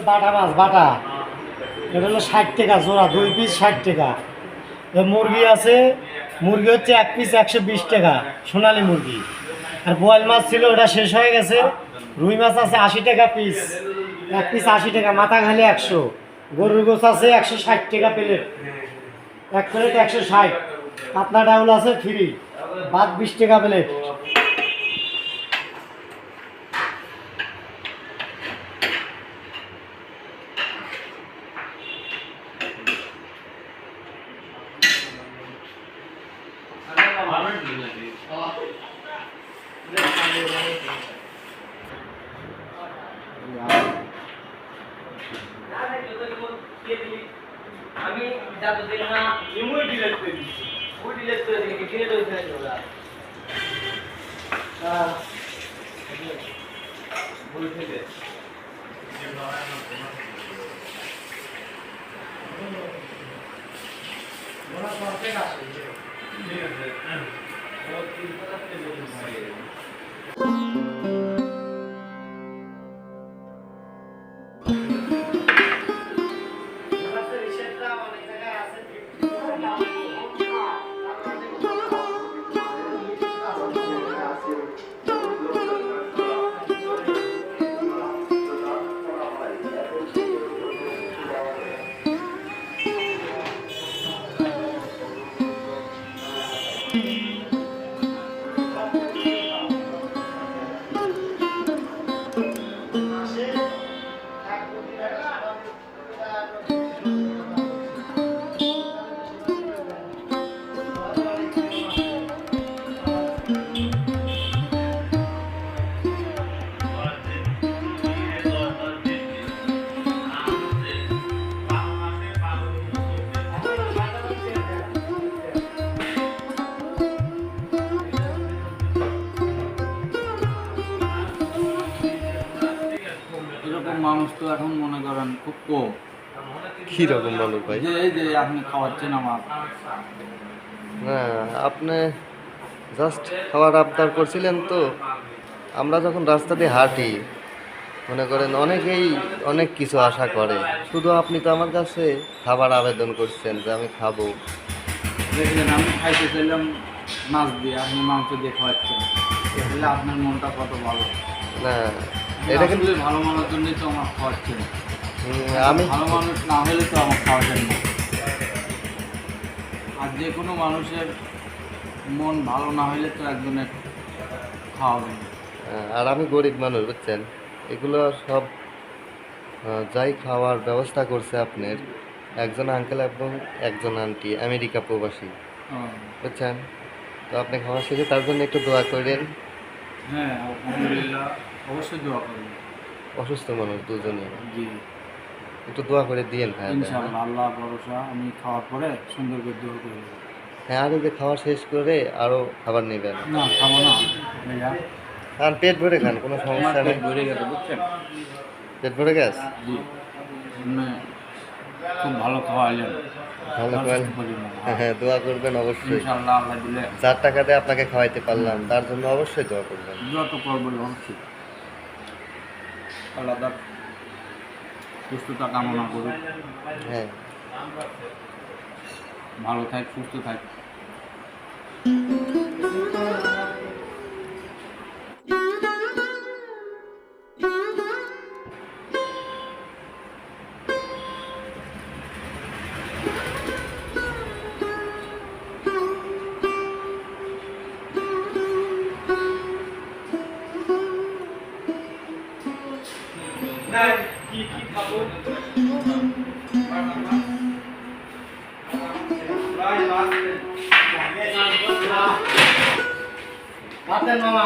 বাটা মাছ বাটা, এটা হলো 60 টাকা জোড়া, 2 পিস 60 টাকা। মুরগি আছে, মুরগি হচ্ছে 1 পিস 120 টাকা সোনালী মুরগি। আর বোয়াল মাছ ছিল ওটা শেষ হয়ে গেছে। রুই মাছ আছে 80 টাকা পিস, 1 পিস 80 টাকা, মাথা খালি 100। গরুর গোছ আছে 160 টাকা প্লেট, 1 প্লেট 160। পাতলা ডাউল আছে ফ্রি, ভাত 20 টাকা প্লেট। আমি যাতে দিন না ইমুই ডিলেট করে দিচ্ছি, ওই ডিলেট করে দিলে কি ডিলেট হয়েছে না ওরা ভুল থেকে ওরা পারফেক্ট আছে। ঠিক আছে, ও 3 থেকে বলছি। মানুষ তো এখন মনে করেন খুব কম। কি রকম মানুষ ভাই? যে আপনি খাওয়াচ্ছেন আমার, না আপনি জাস্ট খাবার আবদার করছিলেন তো। আমরা যখন রাস্তা দিয়ে হাঁটি মনে করেন অনেকেই অনেক কিছু আশা করে, শুধু আপনি তো আমার কাছে খাবার আবেদন করছেন যে আমি খাবো। দেখলেন আমি খাইতে চাইলাম মাছ দিয়ে, আপনি মাংস দিয়ে খাওয়াচ্ছেন, তাহলে আপনার মনটা কত ভালো। না এটা কিন্তু ভালো মানুষের জন্যই তো আমার খাওয়াচ্ছেন। আমি ভালো মানুষ না হলে তো আমার খাওয়াচ্ছেন না। আর যে কোনো মানুষের মন ভালো না হলে তো একজনের খাওয়াবেন। আর আমি গরিব মানুষ বুঝছেন, এগুলো সব যাই খাওয়ার ব্যবস্থা করছে আপনার একজন আঙ্কেল এবং একজন আন্টি আমেরিকা প্রবাসী, বুঝছেন। তো আপনি খাওয়া শেষে তার জন্য একটু দোয়া করেন। হ্যাঁ আলহামদুলিল্লাহ, অবশ্যই দোয়া করবেন। অসুস্থ মানুষ দুজনে, জি একটু দোয়া করে দিয়েন ভাই। ইনশাআল্লাহ, আল্লাহ ভরসা। আমি খাওয়ার পরে সুন্দর করে দোয়া করে দেবো। হ্যাঁ, আর যে খাওয়া শেষ করে আরও খাবার নেবেন। না খাবো না ভাইয়া, খান, পেট ভরে খান, কোনো আমার সমস্যা পেট নেই। ভরে গেছে বুঝছেন। পেট ভরে গেছে? জি, খুব ভালো খাওয়াইলেন। ভালো করে হ্যাঁ দোয়া করবেন অবশ্যই। ইনশাআল্লাহ আল্লাহ দিলে যার টাকা দিয়ে আপনাকে খাওয়াইতে পারলাম তার জন্য অবশ্যই দোয়া করবেন। যত করবো অবশ্যই। আল্লাহ তার সুস্থতা কামনা করুন। হ্যাঁ, ভালো থাক, সুস্থ থাক। কি কি খাবো? বাতেন মামা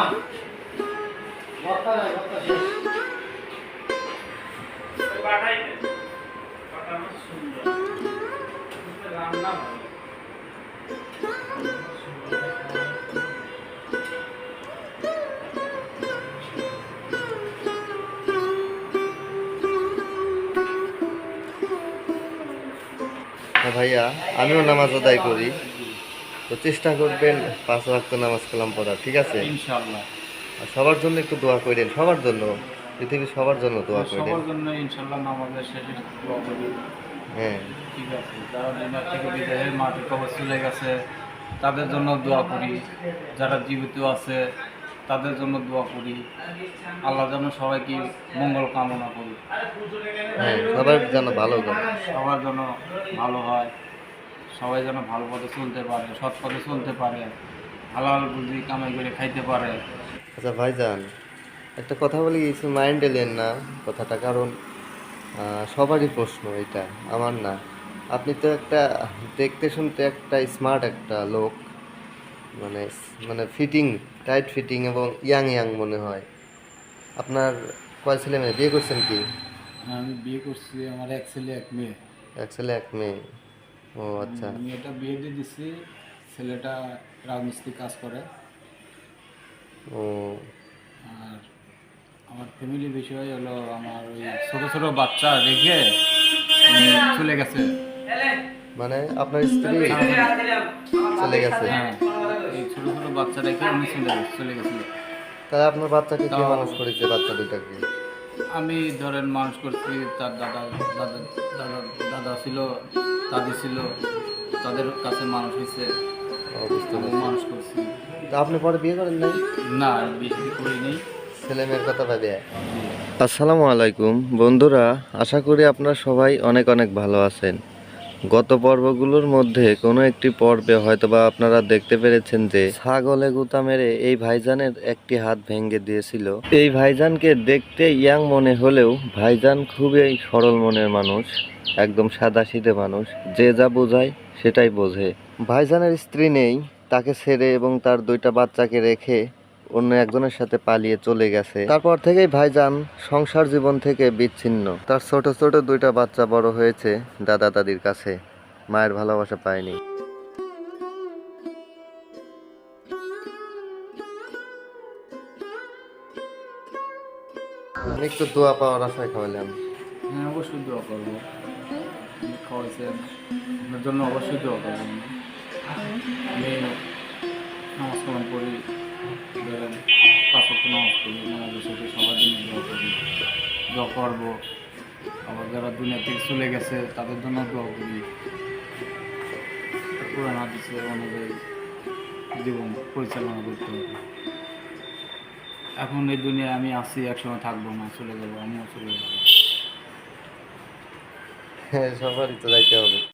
বর্তা নাই, বর্তা শেষ। বাটাই দে, বাটা আমার সুন্দর রান্না ভালো। হ্যাঁ ভাইয়া, আমিও নামাজ আদায় করি, তো চেষ্টা করবেন 5 ওয়াক্ত নামাজ কালাম পড়া, ঠিক আছে? ইনশাল্লাহ। আর সবার জন্য একটু দোয়া করেন, সবার জন্য, পৃথিবীর সবার জন্য দোয়া করেন। সবার জন্য ইনশাল্লাহ নামাজের শেষে দোয়া করি। হ্যাঁ, ঠিক আছে, যারা দুনিয়া থেকে বিদায়ের মাটি কবর চলে গেছে তাদের জন্য দোয়া করি, যারা জীবিত আছে তাদের জন্য দোয়া করি। আল্লাহ যেন সবাইকে মঙ্গল কামনা করি, হ্যাঁ, সবার যেন ভালো করে। সবার জন্য ভালো হয়, সবাই যেন ভালো পথে চলতে পারে, সৎ পথে চলতে পারে, হালাল বুঝি কামাই করে খাইতে পারে। আচ্ছা ভাইজান, একটা কথা বলি, কিছু মাইন্ড এলেন না কথাটা, কারণ সবারই প্রশ্ন এটা, আমার না। আপনি তো একটা দেখতে শুনতে একটা স্মার্ট একটা লোক, মানে মানে ফিটিং, টাইট ফিটিং এবং ইয়াং ইয়াং মনে হয়। আপনার কয় ছেলে মেয়ে, বিয়ে করছেন কি? আমি বিয়ে করছি, আমার এক ছেলে এক মেয়ে। এক ছেলে এক মেয়ে। ও আচ্ছা। মেয়েটা বিয়ে দিয়ে দিচ্ছি, ছেলেটা রাজমিস্ত্রি কাজ করে। ও আর আমার ফ্যামিলি বিষয় হলো আমার ওই ছোট ছোট বাচ্চা রেখে উনি চলে গেছে। মানে আপনার স্ত্রী চলে গেছে? হ্যাঁ, এই ছোট ছোট বাচ্চা রেখে উনি চলে গেছিল। তাহলে আপনার বাচ্চাকে কে মানুষ করেছে, বাচ্চা দুটাকে? আমি ধরেন মানুষ করছি, তার দাদা দাদা দাদা দাদা ছিল, দাদি ছিল, তাদের কাছে মানুষ হয়েছে, ও, বুঝতে আমি পারছি। মানুষ করছি। তা আপনি পরে বিয়ে করেন নাই? না, বেশি করিনি। ছেলে মেয়ের কথা ভাবে। আসসালামু আলাইকুম বন্ধুরা, আশা করি আপনারা সবাই অনেক অনেক ভালো আছেন। গত পর্বগুলোর মধ্যে কোনো একটি পর্বে হয়তোবা আপনারা দেখতে পেরেছেন যে ছাগলে গুতা মেরে এই ভাইজানের একটি হাত ভেঙে দিয়েছিল। এই ভাইজানকে দেখতে ইয়াং মনে হলেও ভাইজান খুবই সরল মনের মানুষ, একদম সাদাসিধে মানুষ, যে যা বোঝায় সেটাই বোঝে। ভাইজানের স্ত্রী নেই, তাকে ছেড়ে এবং তার 2টা বাচ্চাকে রেখে অন্য একজনের সাথে পালিয়ে চলে গেছে। তারপর থেকেই ভাইজান সংসার জীবন থেকে বিচ্ছিন্ন। তার ছোট ছোট 2টা বাচ্চা বড় হয়েছে দাদা দাদির কাছে, মায়ের ভালোবাসা পায়নি। আমি একটু দোয়া পাওয়ার আশায় খাওয়ালাম। হ্যাঁ, অবশ্যই দোয়া করবো। আপনি খাওয়াইছেন, আপনার জন্য অবশ্যই দোয়া করবো। আমি নামাজ কালাম করি, ধরেন 5 ওয়াক্ত নামাজ করি, নামাজের শেষে সবার জন্য দোয়া করি, দোয়া করবো। আবার যারা দুনিয়া থেকে চলে গেছে তাদের জন্য দোয়া করি। কোরআন হাদিসের অনুযায়ী জীবন পরিচালনা করতে হবে। এখন এই দুনিয়ায় আমি আছি, একসময় থাকবো না, চলে যাবো, আমিও চলে যাবো। হ্যাঁ, সবারই তো যাইতে হবে।